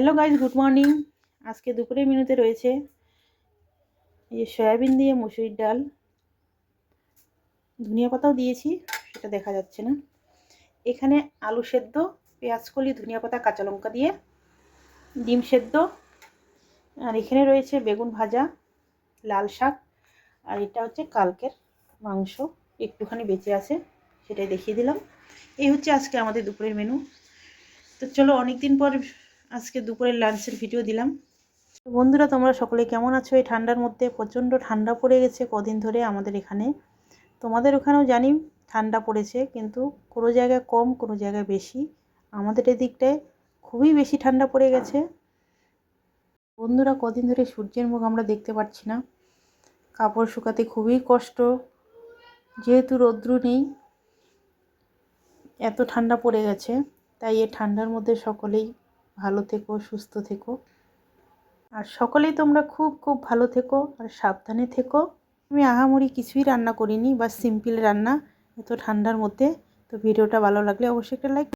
Hello guys, good morning. আজকে দুপুরের মেনুতে রয়েছে এই সয়াবিন দিয়ে মুসুরির ডাল, ধনিয়া পাতাও দিয়েছি, সেটা দেখা যাচ্ছে না। এখানে আলু সেদ্ধ, পেঁয়াজ কলি, ধনিয়া পাতা, কাঁচা লঙ্কা দিয়ে, ডিম সেদ্ধ, আর এখানে রয়েছে বেগুন ভাজা, লাল শাক, আর এটা হচ্ছে কালকের মাংস, একটুখানি বেঁচে আছে, সেটাই দেখিয়ে দিলাম। এই হচ্ছে আজকে আমাদের দুপুরের মেনু। তো চলো, অনেকদিন পর আজকে দুপুরের লাঞ্চের ভিডিও দিলাম। বন্ধুরা, তোমরা সকলে কেমন আছো? এই ঠান্ডার মধ্যে প্রচণ্ড ঠান্ডা পড়ে গেছে কদিন ধরে আমাদের এখানে। তোমাদের ওখানেও জানি ঠান্ডা পড়েছে, কিন্তু কোনো জায়গায় কম, কোনো জায়গায় বেশি। আমাদের এদিকটায় খুবই বেশি ঠান্ডা পড়ে গেছে। বন্ধুরা, কদিন ধরে সূর্যের মুখ আমরা দেখতে পাচ্ছি না, কাপড় শুকাতে খুবই কষ্ট, যেহেতু রৌদ্র নেই, এত ঠান্ডা পড়ে গেছে। তাই এই ঠান্ডার মধ্যে সকলেই ভালো থেকো, সুস্থ থেকো, আর সকলেই তোমরা খুব খুব ভালো থেকো আর সাবধানে থেকো। আমি আহামরি কিছুই রান্না করিনি, বা সিম্পল রান্না এত ঠান্ডার মধ্যে। তো ভিডিওটা ভালো লাগলে অবশ্যই একটা লাইক।